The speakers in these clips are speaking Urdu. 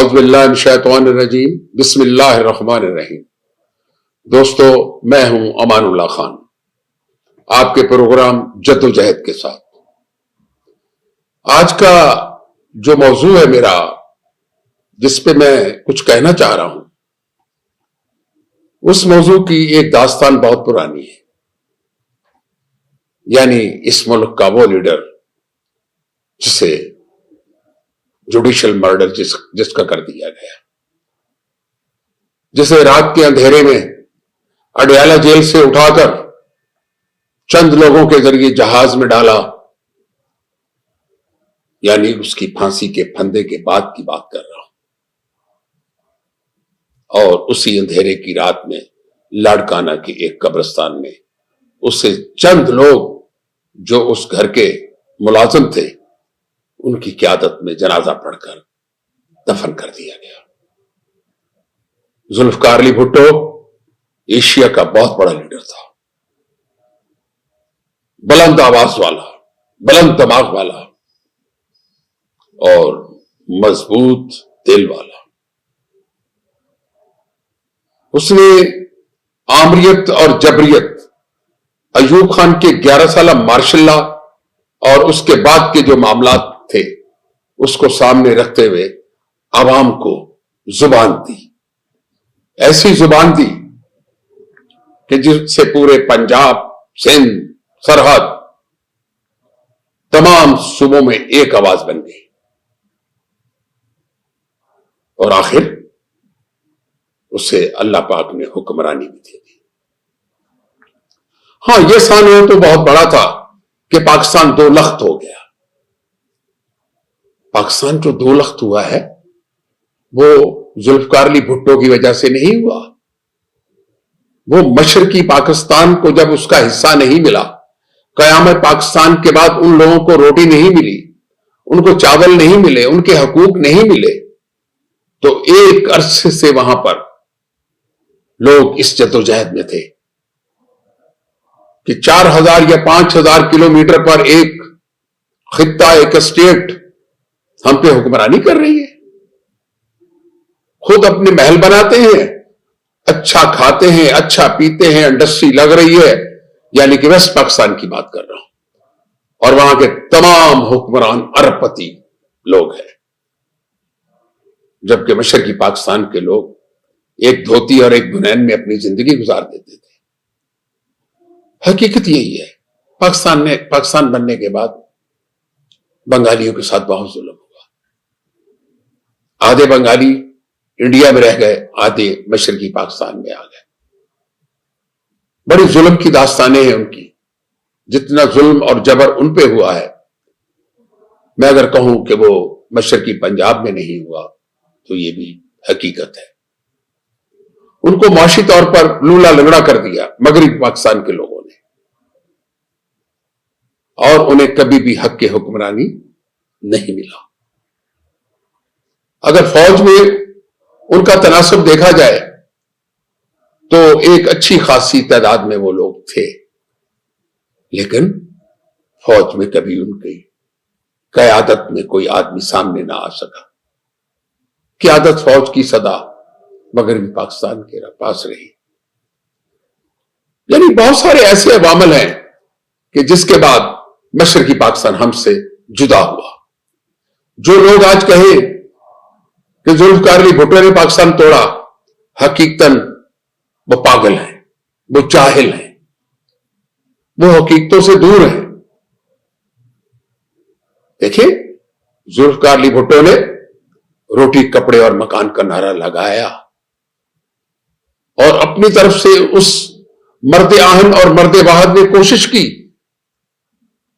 اعوذ باللہ من الشیطان الرجیم، بسم اللہ الرحمن الرحیم۔ دوستو، میں ہوں امان اللہ خان، آپ کے پروگرام جدوجہد کے ساتھ۔ آج کا جو موضوع ہے میرا، جس پہ میں کچھ کہنا چاہ رہا ہوں، اس موضوع کی ایک داستان بہت پرانی ہے۔ یعنی اس ملک کا وہ لیڈر جسے جوڈیشل مرڈر جس کا کر دیا گیا، جسے رات کے اندھیرے میں اڈیالہ جیل سے اٹھا کر چند لوگوں کے ذریعے جہاز میں ڈالا، یعنی اس کی پھانسی کے پھندے کے بعد کی بات کر رہا ہوں۔ اور اسی اندھیرے کی رات میں لاڑکانہ کے ایک قبرستان میں اسے چند لوگ جو اس گھر کے ملازم تھے، ان کی قیادت میں جنازہ پڑھ کر دفن کر دیا گیا۔ ذوالفقار علی بھٹو ایشیا کا بہت بڑا لیڈر تھا، بلند آواز والا، بلند دماغ والا اور مضبوط دل والا۔ اس نے آمریت اور جبریت، ایوب خان کے 11 سالہ مارشل لا اور اس کے بعد کے جو معاملات تھے، اس کو سامنے رکھتے ہوئے عوام کو زبان دی، ایسی زبان دی کہ جس سے پورے پنجاب، سندھ، سرحد، تمام صوبوں میں ایک آواز بن گئی۔ اور آخر اسے اللہ پاک نے حکمرانی بھی دے دی۔ ہاں، یہ سانحہ تو بہت بڑا تھا کہ پاکستان 2 لخت ہو گیا۔ پاکستان جو 2 لخت ہوا ہے، وہ ذوالفقار علی بھٹو کی وجہ سے نہیں ہوا۔ وہ مشرقی پاکستان کو جب اس کا حصہ نہیں ملا، قیام پاکستان کے بعد ان لوگوں کو روٹی نہیں ملی، ان کو چاول نہیں ملے، ان کے حقوق نہیں ملے، تو ایک عرصے سے وہاں پر لوگ اس جدوجہد میں تھے کہ 4000 یا 5000 کلومیٹر پر ایک خطہ، ایک اسٹیٹ ہم پہ حکمرانی کر رہی ہے، خود اپنے محل بناتے ہیں، اچھا کھاتے ہیں، اچھا پیتے ہیں، انڈسٹری لگ رہی ہے، یعنی کہ ویسٹ پاکستان کی بات کر رہا ہوں، اور وہاں کے تمام حکمران ارب پتی لوگ ہیں، جبکہ مشرقی پاکستان کے لوگ ایک دھوتی اور ایک بنین میں اپنی زندگی گزار دیتے تھے۔ حقیقت یہی ہے، پاکستان بننے کے بعد بنگالیوں کے ساتھ بہت ظلم ہوا۔ آدھے بنگالی انڈیا میں رہ گئے، آدھے مشرقی پاکستان میں آ گئے۔ بڑی ظلم کی داستانیں ہیں ان کی، جتنا ظلم اور جبر ان پہ ہوا ہے، میں اگر کہوں کہ وہ مشرقی پنجاب میں نہیں ہوا تو یہ بھی حقیقت ہے۔ ان کو معاشی طور پر لولا لنگڑا کر دیا مغربی پاکستان کے لوگوں نے، اور انہیں کبھی بھی حق کی حکمرانی نہیں ملا۔ اگر فوج میں ان کا تناسب دیکھا جائے تو ایک اچھی خاصی تعداد میں وہ لوگ تھے، لیکن فوج میں کبھی ان کی قیادت میں کوئی آدمی سامنے نہ آ سکا۔ قیادت فوج کی صدا مغربی پاکستان کے پاس رہی۔ یعنی بہت سارے ایسے عوامل ہیں کہ جس کے بعد مشرقی پاکستان ہم سے جدا ہوا۔ جو لوگ آج کہیں کہ ذوالفقار علی بھٹو نے پاکستان توڑا، حقیقتاً وہ پاگل ہیں، وہ جاہل ہیں، وہ حقیقتوں سے دور ہیں۔ دیکھیں، ذوالفقار علی بھٹو نے روٹی، کپڑے اور مکان کا نعرہ لگایا، اور اپنی طرف سے اس مرد آہن اور مرد واحد نے کوشش کی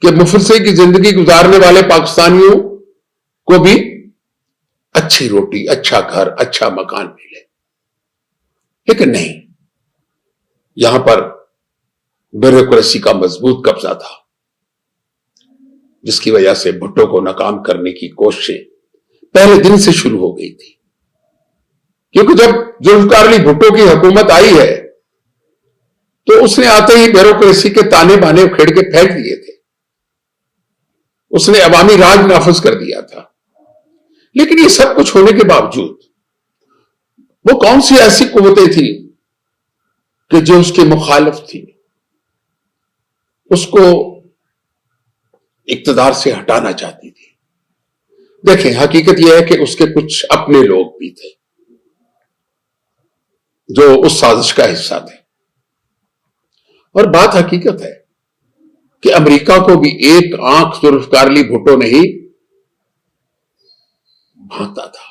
کہ مفلسی کی زندگی گزارنے والے پاکستانیوں کو بھی اچھی روٹی، اچھا گھر، اچھا مکان ملے، لیکن نہیں۔ یہاں پر بیوروکریسی کا مضبوط قبضہ تھا، جس کی وجہ سے بھٹو کو ناکام کرنے کی کوششیں پہلے دن سے شروع ہو گئی تھی۔ کیونکہ جب ذوالفقار علی بھٹو کی حکومت آئی ہے تو اس نے آتے ہی بیوروکریسی کے تانے بانے کھیڑ کے پھینک دیے تھے۔ اس نے عوامی راج نافذ کر دیا تھا۔ لیکن یہ سب کچھ ہونے کے باوجود وہ کون سی ایسی قوتیں تھیں کہ جو اس کے مخالف تھی، اس کو اقتدار سے ہٹانا چاہتی تھی؟ دیکھیں، حقیقت یہ ہے کہ اس کے کچھ اپنے لوگ بھی تھے جو اس سازش کا حصہ تھے، اور بات حقیقت ہے کہ امریکہ کو بھی ایک آنکھ ذوالفقار علی بھٹو نہیں بھانتا تھا،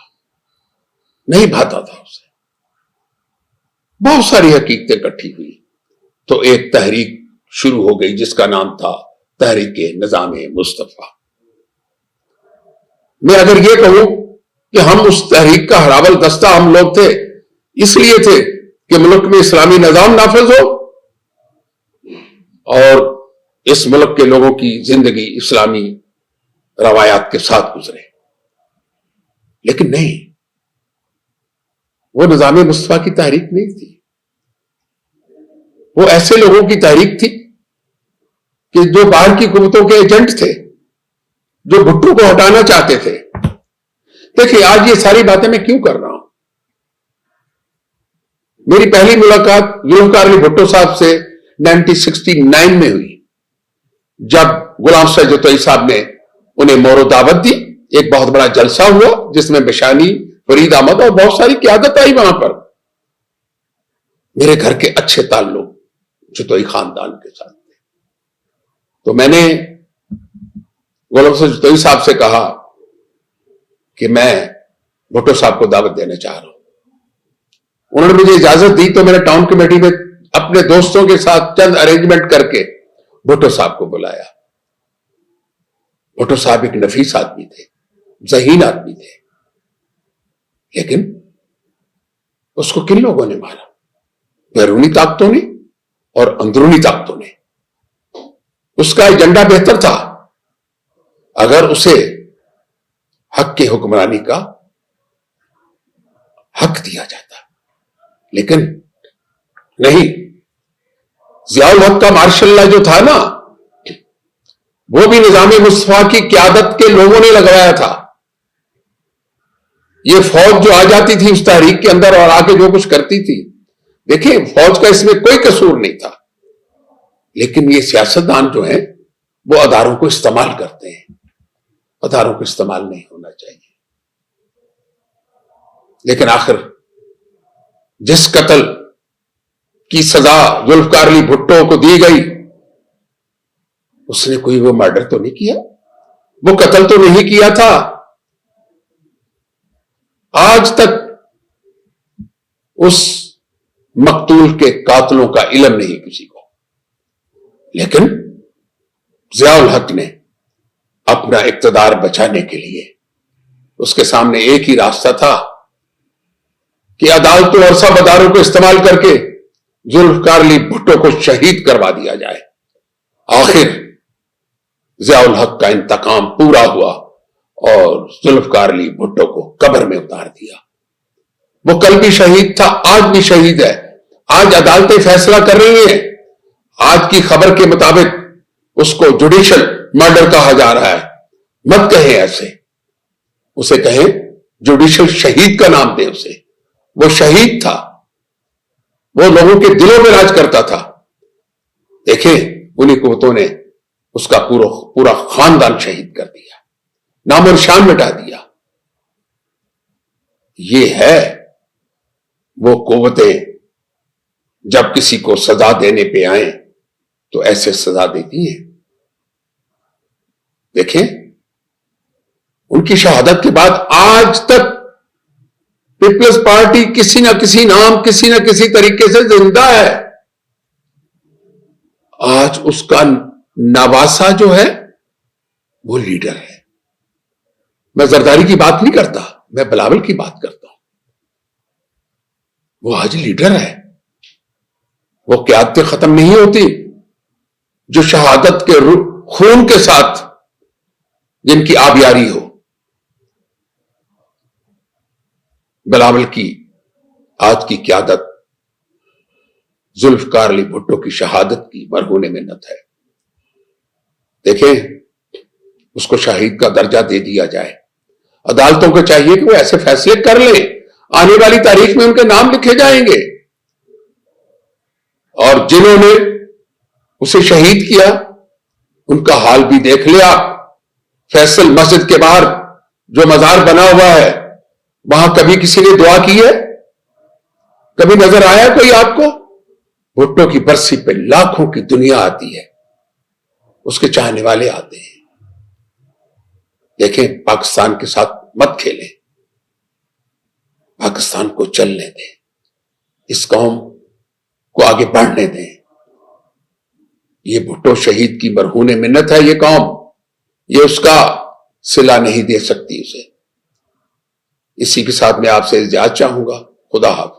نہیں بھاتا تھا اسے۔ بہت ساری حقیقتیں اکٹھی ہوئی تو ایک تحریک شروع ہو گئی جس کا نام تھا تحریک نظام مصطفیٰ۔ میں اگر یہ کہوں کہ ہم اس تحریک کا ہراول دستہ ہم لوگ تھے، اس لیے تھے کہ ملک میں اسلامی نظام نافذ ہو اور اس ملک کے لوگوں کی زندگی اسلامی روایات کے ساتھ گزرے، لیکن نہیں، وہ نظام مصطفیٰ کی تحریک نہیں تھی۔ وہ ایسے لوگوں کی تحریک تھی کہ جو باہر کی قوتوں کے ایجنٹ تھے، جو بھٹو کو ہٹانا چاہتے تھے۔ دیکھیں، آج یہ ساری باتیں میں کیوں کر رہا ہوں؟ میری پہلی ملاقات ذوالفقار علی بھٹو صاحب سے 1969 میں ہوئی، جب غلام سید طوئی صاحب نے انہیں مور و دعوت دی۔ ایک بہت بڑا جلسہ ہوا جس میں بشانی، فرید احمد اور بہت ساری قیادت آئی وہاں پر۔ میرے گھر کے اچھے تعلق جتوئی خاندان کے ساتھ تھے، تو میں نے غلام سید جتوئی صاحب سے کہا کہ میں بھٹو صاحب کو دعوت دینا چاہ رہا ہوں۔ انہوں نے مجھے اجازت دی تو میں نے ٹاؤن کمیٹی میں اپنے دوستوں کے ساتھ چند ارینجمنٹ کر کے بھٹو صاحب کو بلایا۔ بھٹو صاحب ایک نفیس آدمی تھے، ذہین آدمی تھے، لیکن اس کو کن لوگوں نے مارا؟ بیرونی طاقتوں نے اور اندرونی طاقتوں نے۔ اس کا ایجنڈا بہتر تھا، اگر اسے حق کی حکمرانی کا حق دیا جاتا، لیکن نہیں۔ ضیاء الحق کا مارشل لا جو تھا نا، وہ بھی نظام مصطفیٰ کی قیادت کے لوگوں نے لگوایا تھا۔ یہ فوج جو آ جاتی تھی اس تحریک کے اندر اور آ کے جو کچھ کرتی تھی، دیکھیں فوج کا اس میں کوئی قصور نہیں تھا، لیکن یہ سیاستدان جو ہیں وہ اداروں کو استعمال کرتے ہیں۔ اداروں کو استعمال نہیں ہونا چاہیے۔ لیکن آخر جس قتل کی سزا ذوالفقار علی بھٹو کو دی گئی، اس نے کوئی وہ مرڈر تو نہیں کیا، وہ قتل تو نہیں کیا تھا۔ آج تک اس مقتول کے قاتلوں کا علم نہیں کسی کو، لیکن ضیاء الحق نے اپنا اقتدار بچانے کے لیے، اس کے سامنے ایک ہی راستہ تھا کہ عدالتوں اور سب اداروں کو استعمال کر کے ذوالفقار علی بھٹو کو شہید کروا دیا جائے۔ آخر ضیاء الحق کا انتقام پورا ہوا اور ذوالفقار علی بھٹو کو قبر میں اتار دیا۔ وہ کل بھی شہید تھا، آج بھی شہید ہے۔ آج عدالتیں فیصلہ کر رہی ہیں، آج کی خبر کے مطابق اس کو جوڈیشل مرڈر کہا جا رہا ہے۔ مت کہیں ایسے، اسے کہیں جوڈیشل شہید کا نام دیں اسے۔ وہ شہید تھا، وہ لوگوں کے دلوں میں راج کرتا تھا۔ دیکھیں انہی قوتوں نے اس کا پورا خاندان شہید کر دیا، نام و نشان مٹا دیا۔ یہ ہے وہ قوتیں جب کسی کو سزا دینے پہ آئیں تو ایسے سزا دیتی ہیں۔ دیکھیں ان کی شہادت کے بعد آج تک پیپلز پارٹی کسی نہ کسی نام، کسی نہ کسی طریقے سے زندہ ہے۔ آج اس کا نواسا جو ہے وہ لیڈر ہے۔ میں زرداری کی بات نہیں کرتا، میں بلاول کی بات کرتا ہوں۔ وہ آج لیڈر ہے۔ وہ قیادتیں ختم نہیں ہوتی جو شہادت کے خون کے ساتھ جن کی آبیاری ہو۔ بلاول کی آج کی قیادت ذوالفقار علی بھٹو کی شہادت کی مرہون منت ہے۔ دیکھیں اس کو شہید کا درجہ دے دیا جائے، عدالتوں کو چاہیے کہ وہ ایسے فیصلے کر لیں، آنے والی تاریخ میں ان کے نام لکھے جائیں گے، اور جنہوں نے اسے شہید کیا ان کا حال بھی دیکھ لے آپ۔ فیصل مسجد کے باہر جو مزار بنا ہوا ہے، وہاں کبھی کسی نے دعا کی ہے؟ کبھی نظر آیا کوئی آپ کو؟ بھٹو کی برسی پہ لاکھوں کی دنیا آتی ہے، اس کے چاہنے والے آتے ہیں۔ دیکھیں، پاکستان کے ساتھ مت کھیلیں، پاکستان کو چلنے دیں، اس قوم کو آگے بڑھنے دیں۔ یہ بھٹو شہید کی مرہون منت ہے، یہ قوم، یہ اس کا صلہ نہیں دے سکتی اسے۔ اسی کے ساتھ میں آپ سے اجازت چاہوں گا۔ خدا حافظ۔